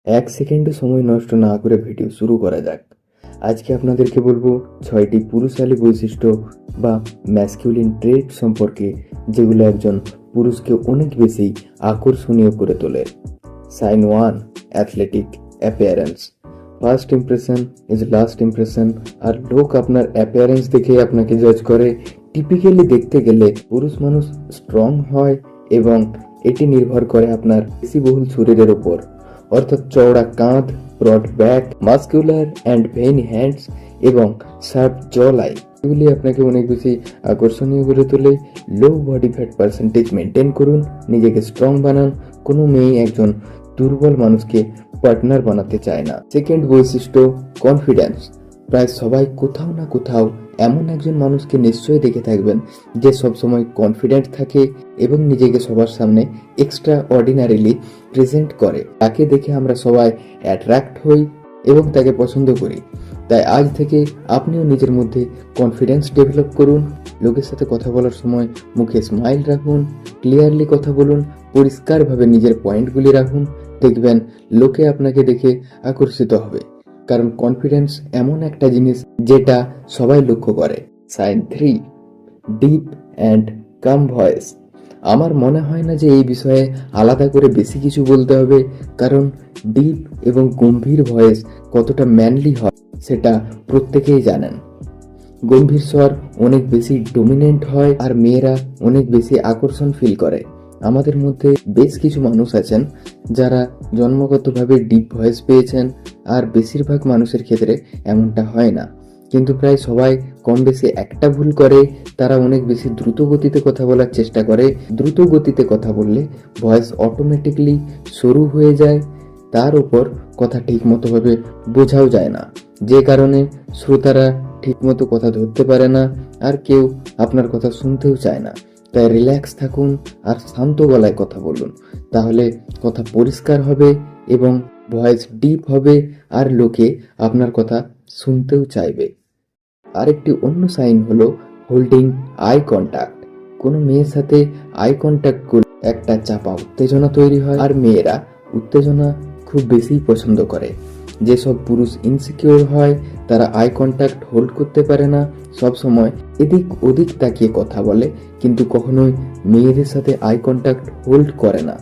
এক সেকেন্ডও সময় নষ্ট না করে ভিডিও শুরু করা যাক। আজকে আপনাদেরকে বলবো 6টি পুরুষালী বৈশিষ্ট্য বা ম্যাসকিউলিন ট্রেট সম্পর্কে, যেগুলো একজন পুরুষকে অনেক বেশি আকর্ষণীয় করে তোলে। Sign 1, athletic appearance. First impression is last impression. আর লোক আপনার অ্যাপিয়ারেন্স দেখে আপনাকে জাজ করে। টিপিক্যালি দেখতে গেলে পুরুষ মানুষ স্ট্রং হয় এবং এটি নির্ভর করে আপনার পেশিবহুল শরীরের উপর, অর্থাৎ চওড়া কাঁধ, broad back, muscular and veiny hands এবং শার্প জ লাইন। এগুলি আপনাকে অনেক বেশি আকর্ষণীয় করে তোলে। Low body fat percentage maintain করুন, নিজেকে স্ট্রং বানান। কোনো মেয়ে একজন দুর্বল মানুষকে পার্টনার বানাতে চায় না। সেকেন্ড বৈশিষ্ট্য, কনফিডেন্স। প্রায় সবাই কোথাও না কোথাও এমন একজন মানুষকে নিশ্চয়ই দেখে থাকবেন যে সবসময় কনফিডেন্ট থাকে এবং নিজেকে সবার সামনে এক্সট্রা অর্ডিনারিলি প্রেজেন্ট করে। তাকে দেখে আমরা সবাই অ্যাট্রাক্ট হই এবং তাকে পছন্দ করি। তাই আজ থেকে আপনিও নিজের মধ্যে কনফিডেন্স ডেভেলপ করুন। লোকের সাথে কথা বলার সময় মুখে স্মাইল রাখুন, ক্লিয়ারলি কথা বলুন, পরিষ্কারভাবে নিজের পয়েন্টগুলি রাখুন। দেখবেন লোকে আপনাকে দেখে আকর্ষিত হবে, কারণ কনফিডেন্স এমন একটা জিনিস যেটা সবাই লক্ষ্য করে। Sign 3, deep and calm voice. আমার মনে হয় না যে এই বিষয়ে আলাদা করে বেশি কিছু বলতে হবে, কারণ ডিপ এবং গম্ভীর ভয়েস কতটা ম্যানলি হয় সেটা প্রত্যেকেই জানেন। গম্ভীর স্বর অনেক বেশি ডমিনেন্ট হয় আর মেয়েরা অনেক বেশি আকর্ষণ ফিল করে। আমাদের মধ্যে বেশ কিছু মানুষ আছেন যারা জন্মগতভাবে ডিপ ভয়েস পেয়েছেন, আর বেশিরভাগ মানুষের ক্ষেত্রে এমনটা হয় না। কিন্তু প্রায় সবাই কম বেশি একটা ভুল করে, তারা অনেক বেশি দ্রুত গতিতে কথা বলার চেষ্টা করে। দ্রুত গতিতে কথা বললে ভয়েস অটোমেটিকলি সরু হয়ে যায়, তার উপর কথা ঠিকমতোভাবে বোঝাও যায় না, যে কারণে শ্রোতারা ঠিকমতো কথা ধরতে পারে না আর কেউ আপনার কথা শুনতেও চায় না। তাই রিল্যাক্স থাকুন আর শান্ত গলায় কথা বলুন, তাহলে কথা পরিষ্কার হবে এবং ভয়েস ডিপ হবে আর লোকে আপনার কথা শুনতেও চাইবে। আরেকটি অন্য সাইন হলো হোল্ডিং আই কন্ট্যাক্ট। কোনো মেয়ের সাথে আই কন্ট্যাক্ট করলে একটা চাপা উত্তেজনা তৈরি হয়, আর মেয়েরা উত্তেজনা খুব বেশি পছন্দ করে। যেসব পুরুষ ইনসিকিউর হয় তারা আই কন্ট্যাক্ট হোল্ড করতে পারে না, সব সময় এদিক ওদিক তাকিয়ে কথা বলে, কিন্তু কখনোই মেয়েদের সাথে আই কন্ট্যাক্ট হোল্ড করে না,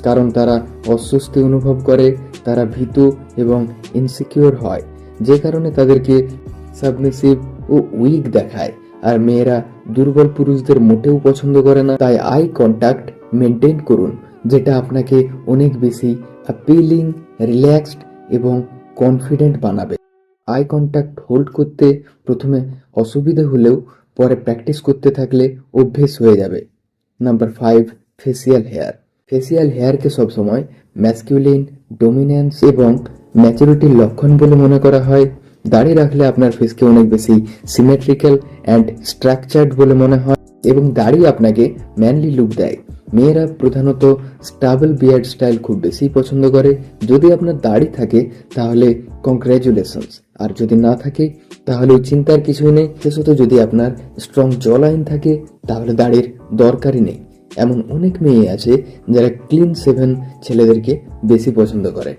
কারণ তারা অস্বস্তি অনুভব করে, তারা ভীতু এবং ইনসিকিউর হয়, যে কারণে তাদেরকে সাবমিসিভ ও উইক দেখায়। আর মেয়েরা দুর্বল পুরুষদের মোটেও পছন্দ করে না। তাই আই কন্ট্যাক্ট মেনটেন করুন, যেটা আপনাকে অনেক বেশি অ্যাপিলিং, রিল্যাক্সড এবং কনফিডেন্ট বানাবে। আই কন্ট্যাক্ট হোল্ড করতে প্রথমে অসুবিধা হলেও পরে প্র্যাকটিস করতে থাকলে অভ্যেস হয়ে যাবে। Number 5, facial hair. ফেসিয়াল হেয়ারকে সবসময় ম্যাসকিউলিন ডমিন্যান্স এবং ম্যাচুরিটির লক্ষণ বলে মনে করা হয়। দাড়ি রাখলে আপনার ফেসকে অনেক বেশি সিমেট্রিক্যাল অ্যান্ড স্ট্রাকচার্ড বলে মনে হয় এবং দাড়ি আপনাকে ম্যানলি লুক দেয়। মেয়েরা প্রধানত স্টাবল বিয়ার্ড স্টাইল খুব বেশি পছন্দ করে। যদি আপনার দাড়ি থাকে তাহলে কংগ্রাচুলেশনস, আর যদি না থাকে তাহলে চিন্তার কিছুই নেই। বিশেষত যদি আপনার স্ট্রং জ লাইন থাকে তাহলে দাড়ির দরকারই নেই। এমন অনেক মেয়ে আছে যারা ক্লিন সেভেন ছেলেদেরকে বেশি পছন্দ করে।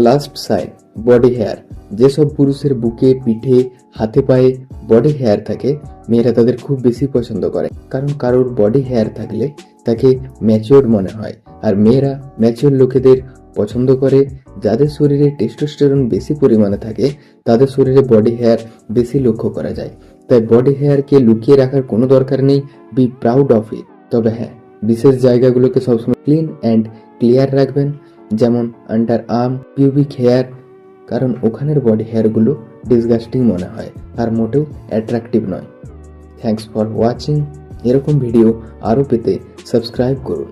Last sign, body hair. যেসব পুরুষের বুকে, পিঠে, হাতে পায়ে বডি হেয়ার থাকে, মেয়েরা তাদের খুব বেশি পছন্দ করে, কারণ কারোর বডি হেয়ার থাকলে তাকে ম্যাচিওর মনে হয়। আর মেয়েরা ম্যাচিওর লোকেদের পছন্দ করে। যাদের শরীরে টেস্টোস্টেরন বেশি পরিমাণে থাকে তাদের শরীরে বডি হেয়ার বেশি লক্ষ্য করা যায়। তাই বডি হেয়ারকে লুকিয়ে রাখার কোনো দরকার নেই, বি প্রাউড অফ ইট। তবে হ্যাঁ, বিশেষ জায়গাগুলোকে সবসময় ক্লিন অ্যান্ড ক্লিয়ার রাখবেন, যেমন আন্ডার আর্ম, পিউবিক হেয়ার, কারণ ওখানের বডি হেয়ারগুলো ডিসগাস্টিং মনে হয় আর মোটেও অ্যাট্রাকটিভ নয়। Thanks for watching. এরকম ভিডিও আরও পেতে সাবস্ক্রাইব করুন।